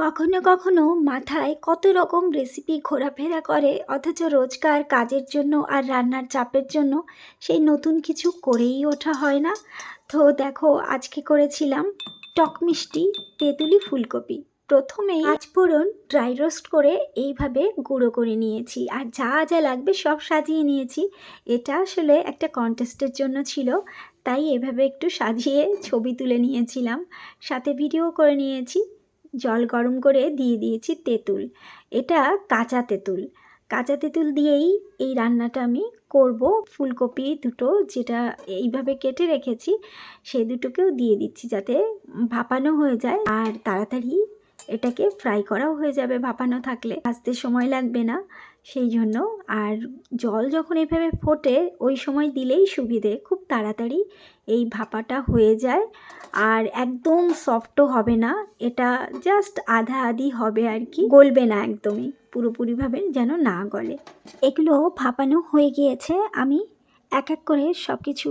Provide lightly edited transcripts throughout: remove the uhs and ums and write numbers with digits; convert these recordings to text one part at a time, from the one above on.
কখনো কখনো মাথায় কত রকম রেসিপি ঘোরাফেরা করে, অথচ রোজকার কাজের জন্য আর রান্নার চাপের জন্য সেই নতুন কিছু করেই ওঠা হয় না। তো দেখো, আজকে করেছিলাম টক মিষ্টি তেঁতুলি ফুলকপি। প্রথমেই পাঁচফোড়ন ড্রাই রোস্ট করে এইভাবে গুঁড়ো করে নিয়েছি, আর যা যা লাগবে সব সাজিয়ে নিয়েছি। এটা আসলে একটা কন্টেস্টের জন্য ছিল, তাই এভাবে একটু সাজিয়ে ছবি তুলে নিয়েছিলাম, সাথে ভিডিও করে নিয়েছি। জল গরম করে দিয়ে দিয়েছি তেঁতুল, এটা কাঁচা তেঁতুল। কাঁচা তেঁতুল দিয়েই এই রান্নাটা আমি করব। ফুলকপি দুটো যেটা এইভাবে কেটে রেখেছি সেই দুটোকেও দিয়ে দিচ্ছি, যাতে ভাপানো হয়ে যায় আর তাড়াতাড়ি এটাকে ফ্রাই করাও হয়ে যাবে। ভাপানো থাকলে ভাজতে সময় লাগবে না, সেই জন্য। আর জল যখন এভাবে ফোটে ওই সময় দিলেই সুবিধে, খুব তাড়াতাড়ি এই ভাপাটা হয়ে যায়। আর একদম সফটও হবে না, এটা জাস্ট আধা আধি হবে আর কি, গলবে না একদমই, পুরোপুরিভাবে যেন না গলে। এগুলো ভাপানো হয়ে গিয়েছে, আমি এক এক করে সব কিছু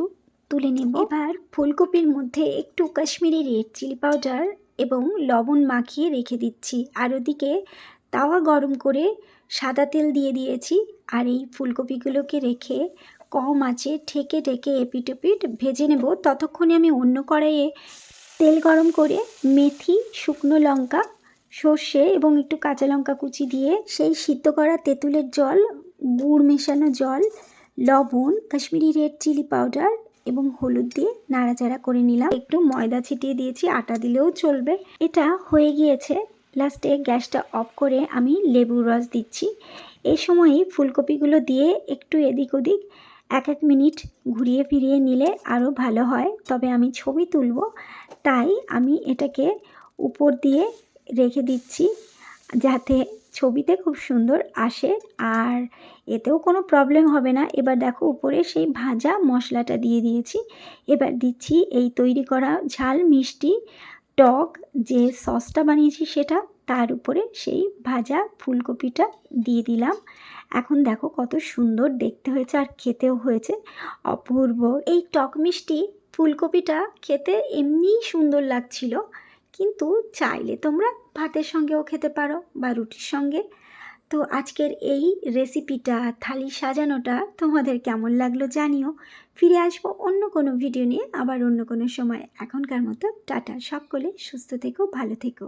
তুলে নেব। এবার ফুলকপির মধ্যে একটু কাশ্মীরি রেড চিলি পাউডার এবং লবণ মাখিয়ে রেখে দিচ্ছি। আর ওদিকে তাওয়া গরম করে সাদা তেল দিয়ে দিয়েছি, আর এই ফুলকপিগুলোকে রেখে কম আঁচে ঢেকে ঢেকে এপিট ওপিট ভেজে নেব। ততক্ষণে আমি অন্য কড়াইয়ে তেল গরম করে মেথি, শুকনো লঙ্কা, সর্ষে এবং একটু কাঁচা লঙ্কা কুচি দিয়ে সেই সিদ্ধ করা তেঁতুলের জল, গুড় মেশানো জল, লবণ, কাশ্মীরি রেড চিলি পাউডার এবং হলুদ দিয়ে নাড়াচাড়া করে নিলাম। একটু ময়দা ছিটিয়ে দিয়েছি, আটা দিলেও চলবে। এটা হয়ে গিয়েছে। লাস্টে গ্যাসটা অফ করে আমি লেবুর রস দিচ্ছি। এই সময়ই ফুলকপিগুলো দিয়ে একটু এদিক ওদিক এক মিনিট ঘুরিয়ে ফিরিয়ে নিলে আরও ভালো হয়। তবে আমি ছবি তুলব, তাই আমি এটাকে উপর দিয়ে রেখে দিচ্ছি যাতে ছবিতে খুব সুন্দর আসে, আর এতেও কোনো প্রবলেম হবে না। এবার দেখো, উপরে সেই ভাজা মশলাটা দিয়ে দিয়েছি। এবার দিচ্ছি এই তৈরি করা ঝাল মিষ্টি টক যে সসটা বানিয়েছি সেটা, তার উপরে সেই ভাজা ফুলকপিটা দিয়ে দিলাম। এখন দেখো কত সুন্দর দেখতে হয়েছে, আর খেতেও হয়েছে অপূর্ব। এই টক মিষ্টি ফুলকপিটা খেতে এমনিই সুন্দর লাগছিল, কিন্তু চাইলে তোমরা ভাতের সঙ্গেও খেতে পারো বা রুটির সঙ্গে। তো আজকের এই রেসিপিটা, থালি সাজানোটা তোমাদের কেমন লাগলো জানিও। ফিরে আসবো অন্য কোনো ভিডিও নিয়ে, আবার অন্য কোনো সময়। এখনকার মতো টাটা, সকলে সুস্থ থেকো, ভালো থেকো।